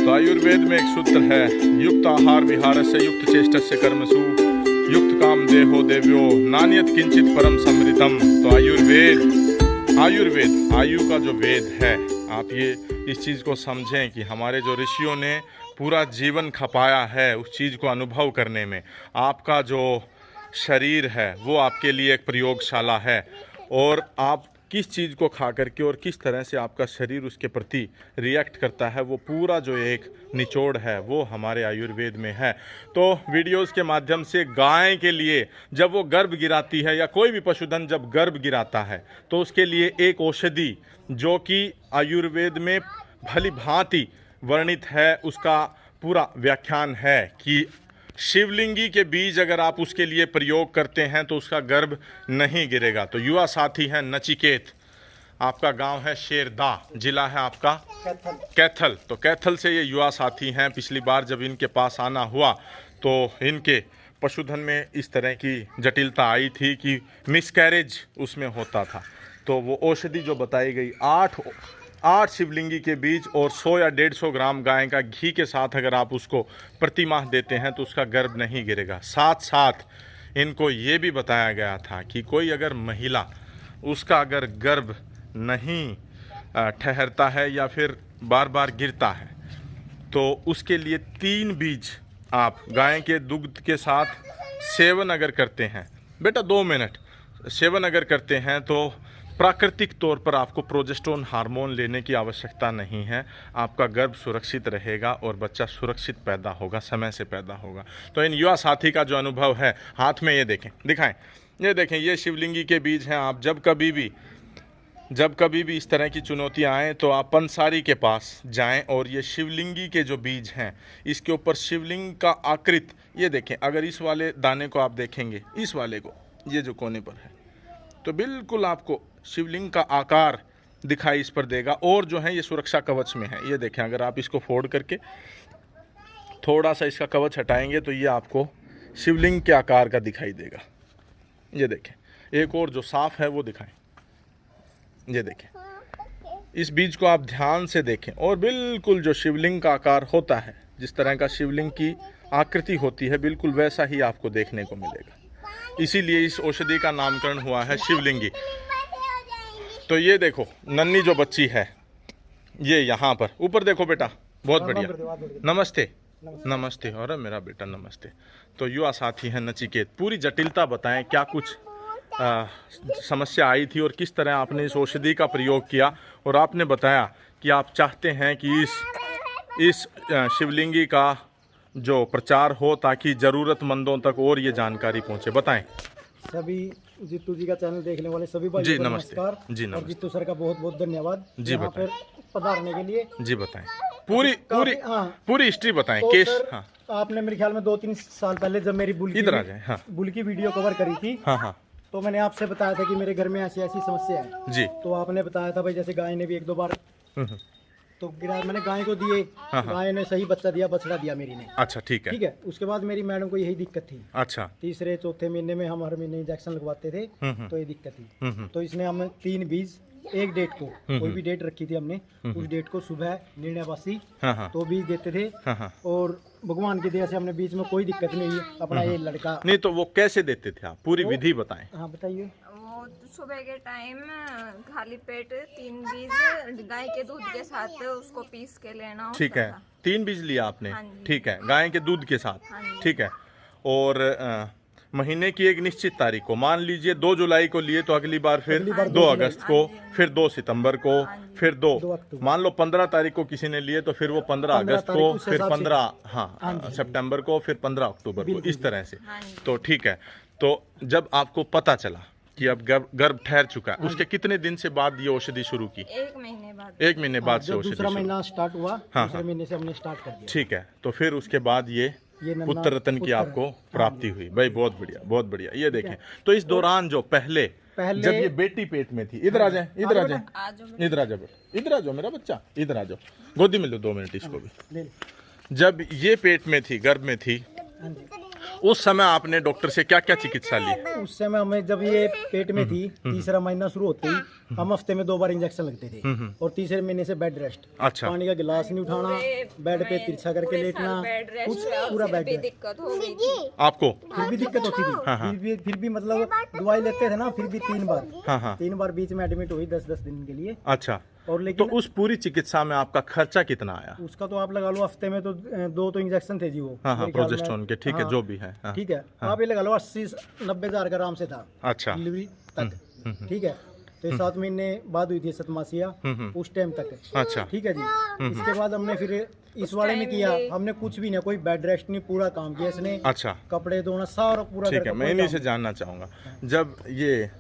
तो आयुर्वेद में एक सूत्र है, युक्त आहार विहारस्य युक्त चेष्टस्य कर्मसु युक्त काम देहो देव्यो नान्यत किंचित परम समृतम। तो आयुर्वेद आयु का जो वेद है, आप ये इस चीज़ को समझें कि हमारे जो ऋषियों ने पूरा जीवन खपाया है उस चीज़ को अनुभव करने में। आपका जो शरीर है वो आपके लिए एक प्रयोगशाला है, और आप किस चीज़ को खा करके और किस तरह से आपका शरीर उसके प्रति रिएक्ट करता है, वो पूरा जो एक निचोड़ है वो हमारे आयुर्वेद में है। तो वीडियोस के माध्यम से गाय के लिए जब वो गर्भ गिराती है या कोई भी पशुधन जब गर्भ गिराता है तो उसके लिए एक औषधि जो कि आयुर्वेद में भली भांति वर्णित है, उसका पूरा व्याख्यान है कि शिवलिंगी के बीज अगर आप उसके लिए प्रयोग करते हैं तो उसका गर्भ नहीं गिरेगा। तो युवा साथी हैं नचिकेत, आपका गांव है शेरदा, जिला है आपका कैथल। तो कैथल से ये युवा साथी हैं। पिछली बार जब इनके पास आना हुआ तो इनके पशुधन में इस तरह की जटिलता आई थी कि मिसकैरेज उसमें होता था। तो वो औषधि जो बताई गई 8 शिवलिंगी के बीज और 100 या 150 ग्राम गाय का घी के साथ अगर आप उसको प्रति माह देते हैं तो उसका गर्भ नहीं गिरेगा। साथ साथ इनको ये भी बताया गया था कि कोई अगर महिला उसका अगर गर्भ नहीं ठहरता है या फिर बार बार गिरता है तो उसके लिए 3 बीज आप गाय के दुग्ध के साथ सेवन अगर करते हैं, बेटा 2 मिनट सेवन अगर करते हैं तो प्राकृतिक तौर पर आपको प्रोजेस्टेरोन हार्मोन लेने की आवश्यकता नहीं है। आपका गर्भ सुरक्षित रहेगा और बच्चा सुरक्षित पैदा होगा, समय से पैदा होगा। तो इन युवा साथी का जो अनुभव है, हाथ में ये देखें, दिखाएं, ये देखें, ये शिवलिंगी के बीज हैं। आप जब कभी भी इस तरह की चुनौतियाँ आएँ तो आप पंसारी के पास जाएँ और ये शिवलिंगी के जो बीज हैं इसके ऊपर शिवलिंग का आकृत ये देखें। अगर इस वाले दाने को आप देखेंगे, इस वाले को, ये जो कोने पर है, तो बिल्कुल आपको शिवलिंग का आकार दिखाई इस पर देगा। और जो है ये सुरक्षा कवच में है, ये देखें, अगर आप इसको फोल्ड करके थोड़ा सा इसका कवच हटाएंगे तो ये आपको शिवलिंग के आकार का दिखाई देगा। ये देखें, एक और जो साफ है वो दिखाएं, ये देखें, इस बीज को आप ध्यान से देखें और बिल्कुल जो शिवलिंग का आकार होता है, जिस तरह का शिवलिंग की आकृति होती है, बिल्कुल वैसा ही आपको देखने को मिलेगा। इसीलिए इस औषधि का नामकरण हुआ है शिवलिंगी। तो ये देखो नन्ही जो बच्ची है, ये यहाँ पर ऊपर देखो बेटा, बहुत बढ़िया, नमस्ते नमस्ते, और मेरा बेटा नमस्ते। तो युवा साथी हैं नचिकेत, पूरी जटिलता बताएं, क्या कुछ समस्या आई थी और किस तरह आपने इस औषधि का प्रयोग किया। और आपने बताया कि आप चाहते हैं कि इस शिवलिंगी का जो प्रचार हो ताकि ज़रूरतमंदों तक और ये जानकारी पहुंचे। बताएं। सभी जीतू जी का चैनल देखने वाले सभी भाई जी को नमस्कार। जी और नमस्ते। जीतू सर का बहुत बहुत धन्यवाद जी यहाँ पर पधारने के लिए। जी बताएं, पूरी हिस्ट्री बताएं। तो केस सर, हाँ, आपने मेरे ख्याल में 2-3 साल पहले जब मेरी इधर आ जाए। हाँ बुल की वीडियो कवर करी थी, हाँ तो मैंने आपसे बताया था कि मेरे घर में ऐसी ऐसी समस्या है जी। तो आपने बताया था भाई जैसे गाय ने भी 1-2 बार तो गिरा, मैंने गाय को दिए, गाय ने सही बच्चा दिया, बछड़ा दिया मेरी ने। अच्छा ठीक है। ठीक है, उसके बाद मेरी मैडम को यही दिक्कत थी। अच्छा, 3-4 महीने में हम हर महीने इंजेक्शन लगवाते थे तो ये दिक्कत थी। तो इसने हमें 3 बीज एक डेट को, कोई भी डेट रखी थी हमने, उस डेट को सुबह निर्णयवासी तो बीज देते थे। और भगवान की दया से हमने बीच में कोई दिक्कत नहीं हुई। अपना ये लड़का नहीं तो वो कैसे देते थे आप, पूरी विधि बताएं। हाँ बताइए। वो सुबह के टाइम खाली पेट 3 बीज गाय के दूध के साथ उसको पीस के लेना होता ठीक है, था। 3 बीज लिया आपने। हाँ जी। ठीक है, गाय के दूध के साथ। हाँ जी। ठीक है, और महीने की एक निश्चित तारीख को, मान लीजिए 2 जुलाई को लिए तो अगली बार फिर 2 अगस्त को, फिर 2 सितंबर को, फिर 2 अक्टूबर। मान लो 15 तारीख को किसी ने लिए तो फिर वो 15 अगस्त को, फिर 15 सितंबर को, फिर 15 अक्टूबर को, इस तरह से। तो ठीक है, तो जब आपको पता चला कि अब गर्भ ठहर चुका है, उसके कितने दिन से बाद ये औषधि शुरू की? 1 महीने बाद। 1 महीने बाद से औषधि दूसरा शुरू। महीना स्टार्ट हुआ, दूसरे महीने से हमने स्टार्ट कर दिया। ठीक है, तो फिर उसके बाद ये पुत्र रत्न की आपको प्राप्ति हुई। भाई बहुत बढ़िया, बहुत बढ़िया। ये देखें, तो इस दौरान जो पहले जब ये बेटी पेट में थी, इधर आ जाए, इधर आ जाए, इधर आ जाओ, इधर आ जाओ मेरा बच्चा, इधर आ जाओ, गोदी में लो 2 मिनट इसको भी। जब ये पेट में थी, गर्भ में थी, उस समय आपने डॉक्टर से क्या क्या चिकित्सा ली? उस समय हमें जब ये पेट में थी, तीसरा महीना शुरू होते ही हम हफ्ते में 2 बार इंजेक्शन लगते थे और तीसरे महीने से बेड रेस्ट। अच्छा। पानी का गिलास नहीं उठाना, बेड पे तिरछा करके लेटना, कुछ पूरा बेड रेस्ट। दिक्कत हो गई थी आपको? फिर भी दिक्कत होती थी, फिर भी मतलब दवाई लेते थे ना, फिर भी 3 बार बीच में एडमिट हुई 10-10 दिन के लिए। अच्छा। और तो लेकिन उस पूरी चिकित्सा में आपका खर्चा कितना आया? उसका तो आप लगा लो, हफ्ते में तो 2 तो इंजेक्शन थे जी वो। हाँ, मेरे ख्याल में। प्रोजेस्टेरोन के, ठीक है, हाँ, जो भी है। हाँ। ठीक है, आप ये लगा लो 80-90 हज़ार का आराम से था अच्छा। डिलीवरी तक। ठीक है, तो ये 7 महीने बाद हुई थी सतमासिया, उस टाइम तक। अच्छा। ठीक है जी। इसके बाद हमने फिर इस वाले में किया, हमने कुछ भी नहीं, कोई बेड रेस्ट नहीं, पूरा काम किया इसने। अच्छा, कपड़े धोना सारा पूरा। ठीक है। मैं इन्हीं से जानना चाहूँगा, जब ये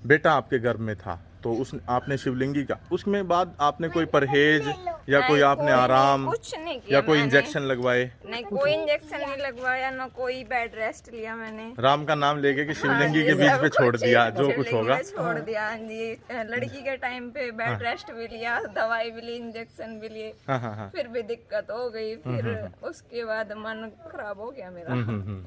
बेटा आपके गर्भ में था तो उस आपने शिवलिंगी का, उसमें बाद आपने कोई परहेज या कोई आपने आराम कुछ नहीं किया या कोई मैंने। इंजेक्शन लगवाए? नहीं, कोई इंजेक्शन नहीं लगवाया, ना कोई बेड रेस्ट लिया मैंने। राम का नाम लेके कि शिवलिंगी हाँ के जी, बीच सब पे छोड़ कुछ दिया जो शिवलिंगी कुछ होगा? में छोड़ दिया हाँ जी। लड़की के टाइम पे बेड रेस्ट भी लिया, दवाई भी ली, इंजेक्शन भी लिए, हाँ हाँ हाँ। फिर भी दिक्कत हो गई। फिर उसके बाद मन खराब हो गया मेरा।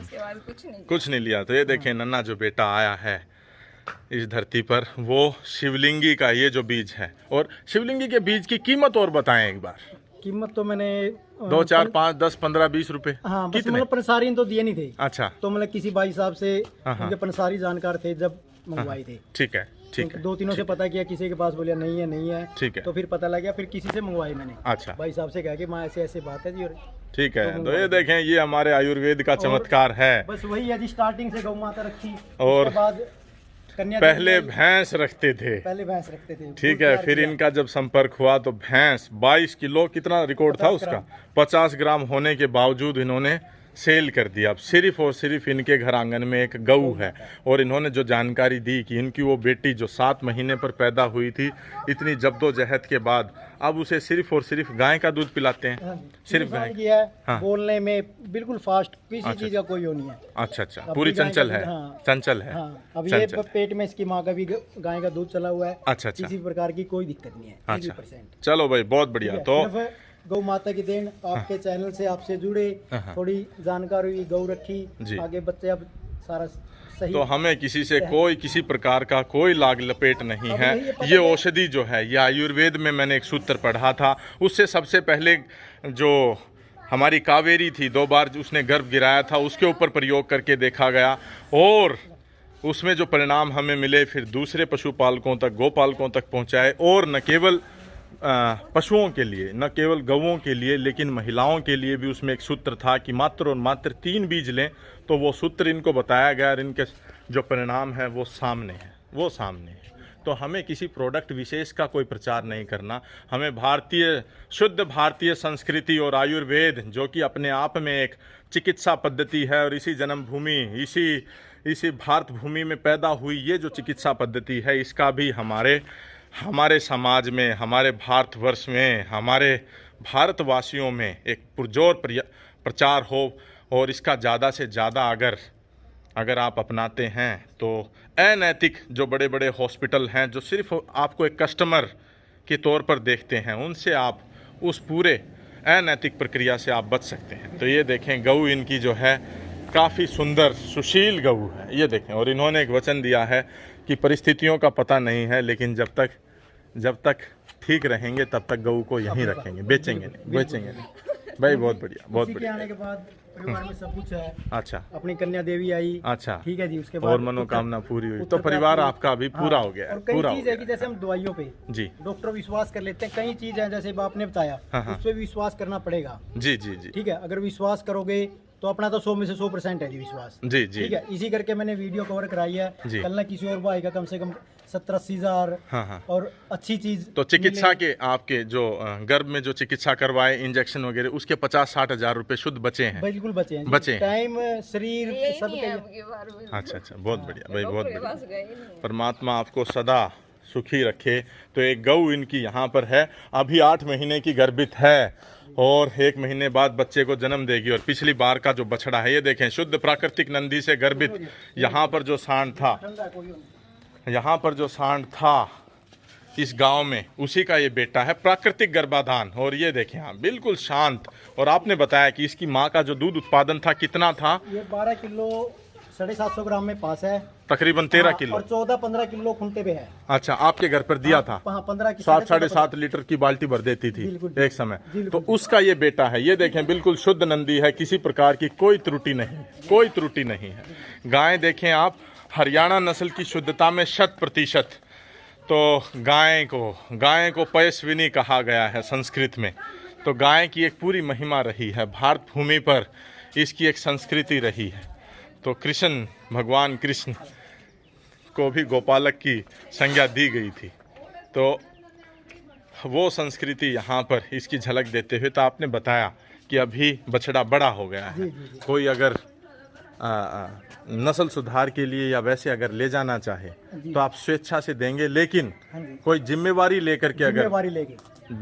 उसके बाद कुछ नहीं किया। कुछ नहीं लिया। तो ये देखें, नन्ना जो बेटा आया है इस धरती पर, वो शिवलिंगी का ये जो बीज है। और शिवलिंगी के बीज की कीमत और बताएं एक बार। कीमत तो मैंने 2, 4, 5, 10, 15, 20 रुपए? हाँ, बस कितने? मतलब पंसारी तो दिए नहीं थे। अच्छा। तो मतलब किसी भाई साहब से, हाँ, हाँ। उनके पंसारी जानकार थे, जब मंगवाए थे। ठीक है, ठीक है। 2-3 से पता किया, किसी के पास बोलिया नहीं है। ठीक है। तो फिर पता लग गया, फिर किसी से मंगवाई मैंने। अच्छा। भाई साहब से कहा कि माँ ऐसे ऐसे बात है जी। और ठीक है। तो ये देखें, ये हमारे आयुर्वेद का चमत्कार है। बस वही है जी, स्टार्टिंग से गौ माता रखी, और उसके बाद कन्या पहले देवी आई। भैंस रखते थे। पहले भैंस रखते थे। ठीक है। फिर इनका जब संपर्क हुआ तो भैंस 22 किलो, कितना रिकॉर्ड था 50 उसका, 50 ग्राम होने के बावजूद इन्होंने सेल कर दिया। अब सिर्फ और सिर्फ इनके घर आंगन में एक गऊ है, और इन्होंने जो जानकारी दी कि इनकी वो बेटी जो 7 महीने पर पैदा हुई थी, इतनी जद्दोजहद के बाद अब उसे सिर्फ और सिर्फ गाय का दूध पिलाते हैं। हाँ, सिर्फ गाय। किया है। हाँ। बोलने में बिल्कुल फास्ट, किसी अच्छा। चीज का कोई वो नहीं है। अच्छा अच्छा, अब पूरी भी गाय का चंचल है। दूध, हाँ। चंचल है। हाँ, अब ये चंचल। पेट में इसकी माँ का भी गाय का दूध चला हुआ है। अच्छा अच्छा। किसी प्रकार की कोई दिक्कत नहीं है। अच्छा। 100%। चलो भाई, बहुत बढ़िया। तो सिर्फ गौ माता की देन, आपके चैनल से आपसे जुड़े, हाँ। थोड़ी जानकारी हुई, गौ रखी, जी। आगे बच्चे अब सारा सही। तो हमें किसी से कोई किसी प्रकार का कोई लाग लपेट नहीं है। ये औषधि जो है, ये आयुर्वेद में मैंने एक सूत्र पढ़ा था, उससे सबसे पहले जो हमारी कावेरी थी, 2 बार उसने गर्भ गिराया था, उसके ऊपर प्रयोग करके देखा गया, और उसमें जो परिणाम हमें मिले फिर दूसरे पशुपालकों तक, गोपालकों तक पहुंचाए। और न केवल पशुओं के लिए, न केवल गौओं के लिए, लेकिन महिलाओं के लिए भी उसमें एक सूत्र था कि मात्र और मात्र 3 बीज लें। तो वो सूत्र इनको बताया गया और इनके जो परिणाम है वो सामने है, वो सामने है। तो हमें किसी प्रोडक्ट विशेष का कोई प्रचार नहीं करना, हमें भारतीय, शुद्ध भारतीय संस्कृति और आयुर्वेद, जो कि अपने आप में एक चिकित्सा पद्धति है, और इसी जन्मभूमि, इसी भारत भूमि में पैदा हुई ये जो चिकित्सा पद्धति है, इसका भी हमारे समाज में, हमारे भारतवर्ष में, हमारे भारतवासियों में एक पुरजोर प्रचार हो। और इसका ज़्यादा से ज़्यादा अगर आप अपनाते हैं तो अनैतिक जो बड़े बड़े हॉस्पिटल हैं, जो सिर्फ आपको एक कस्टमर के तौर पर देखते हैं, उनसे आप उस पूरे अनैतिक प्रक्रिया से आप बच सकते हैं। तो ये देखें, गऊ इनकी जो है काफ़ी सुंदर सुशील गऊ है, ये देखें। और इन्होंने एक वचन दिया है कि परिस्थितियों का पता नहीं है, लेकिन जब तक ठीक रहेंगे तब तक गऊ को यहीं रखेंगे, बेचेंगे नहीं। भाई बहुत बढ़िया, बहुत इसी के बढ़िया। आने के बाद परिवार में सब कुछ है। अच्छा। अपनी कन्या देवी आई। अच्छा। ठीक है जी। उसके बाद और मनोकामना पूरी हुई, तो उत्तर परिवार प्राप्त आपका अभी पूरा हो गया है। और कई पूरा हो चीज है गया कि जैसे हम दवाइयों पे जी। डॉक्टर विश्वास कर लेते हैं, कई चीज है जैसे आपने बताया, हाँ। उस पर विश्वास करना पड़ेगा। जी जी जी ठीक है, अगर विश्वास करोगे तो अपना तो 100 में से 100% है जी विश्वास। जी जी। ठीक है, इसी करके मैंने वीडियो कवर कराई है। जी। कल ना किसी और भाई का कम से कम 70-80 हजार हाँ। और अच्छी चीज। तो चिकित्सा के आपके जो गर्भ में जो चिकित्सा करवाए, इंजेक्शन वगैरह, उसके 50-60 हजार रुपए शुद्ध बचे हैं? बिल्कुल बचे हैं जी। बचे हैं। टाइम, शरीर सब नहीं के। है अब की बार में। अच्छा अच्छा, बहुत बढ़िया भाई, बहुत डॉक्टर के बढ़िया। पास गए नहीं। परमात्मा आपको सदा सुखी रखे। तो एक गऊ इनकी यहाँ पर है, अभी 8 महीने की गर्भित है, और 1 महीने बाद बच्चे को जन्म देगी। और पिछली बार का जो बछड़ा है, ये देखें, शुद्ध प्राकृतिक नंदी से गर्भित। यहाँ पर जो सांड था, यहाँ पर जो सांड था, इस गांव में, उसी का ये बेटा है, प्राकृतिक गर्भाधान। और ये देखें आप, बिल्कुल शांत। और आपने बताया कि इसकी माँ का जो दूध उत्पादन था कितना था? ये 12 किलो 750 ग्राम में पास है, तकरीबन 13 किलो और 14-15 किलो खुंटे पे है। अच्छा, आपके घर पर दिया था? 15 की 7-7.5 लीटर की बाल्टी भर देती थी एक समय। तो उसका ये बेटा है। ये देखें, बिल्कुल शुद्ध नंदी है, किसी प्रकार की कोई त्रुटि नहीं, कोई त्रुटि नहीं है। गाय देखें आप, हरियाणा नस्ल की शुद्धता में 100%। तो गाय को पयस्विनी कहा गया है संस्कृत में। तो गाय की एक पूरी महिमा रही है, भारत भूमि पर इसकी एक संस्कृति रही है। तो कृष्ण, भगवान कृष्ण को भी गोपालक की संज्ञा दी गई थी। तो वो संस्कृति यहाँ पर इसकी झलक देते हुए, तो आपने बताया कि अभी बछड़ा बड़ा हो गया है। कोई अगर नस्ल सुधार के लिए या वैसे अगर ले जाना चाहे तो आप स्वेच्छा से देंगे, लेकिन कोई जिम्मेवारी लेकर के अगर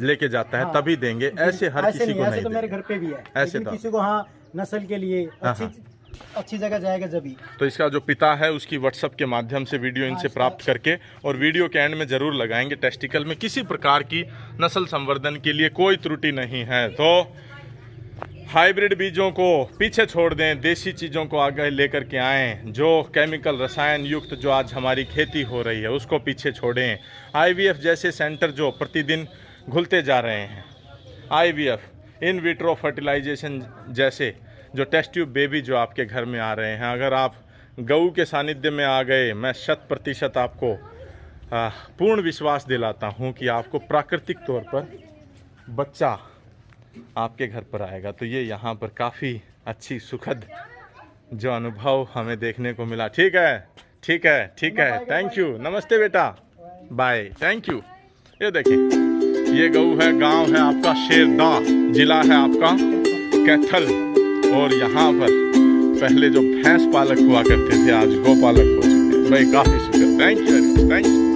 लेके जाता है तभी देंगे। ऐसे हर किसी को नहीं। तो मेरे घर पे भी है, ऐसे तो किसी को नस्ल के लिए अच्छी जगह जाएगा जब। तो इसका जो पिता है उसकी व्हाट्सएप के माध्यम से वीडियो इनसे प्राप्त करके, और वीडियो के एंड में जरूर लगाएंगे, टेस्टिकल में किसी प्रकार की नस्ल संवर्धन के लिए कोई त्रुटि नहीं है। तो हाइब्रिड बीजों को पीछे छोड़ दें, देसी चीज़ों को आगे लेकर के आएँ। जो केमिकल रसायन युक्त जो आज हमारी खेती हो रही है उसको पीछे छोड़ें। IVF जैसे सेंटर जो प्रतिदिन घुलते जा रहे हैं, IVF, इन विट्रो फर्टिलाइजेशन जैसे जो टेस्ट ट्यूब बेबी जो आपके घर में आ रहे हैं, अगर आप गऊ के सानिध्य में आ गए, मैं 100% आपको पूर्ण विश्वास दिलाता हूं कि आपको प्राकृतिक तौर पर बच्चा आपके घर पर आएगा। तो ये यहाँ पर काफ़ी अच्छी सुखद जो अनुभव हमें देखने को मिला। ठीक है, ठीक है, ठीक है, थैंक यू, नमस्ते बेटा, बाय, थैंक यू। ये देखिए, ये गऊ है, गांव है आपका शेरदा, जिला है आपका कैथल। और यहाँ पर पहले जो भैंस पालक हुआ करते थे आज गौ पालक हो चुके हैं। भाई काफ़ी शुक्र, थैंक यू, थैंक यू।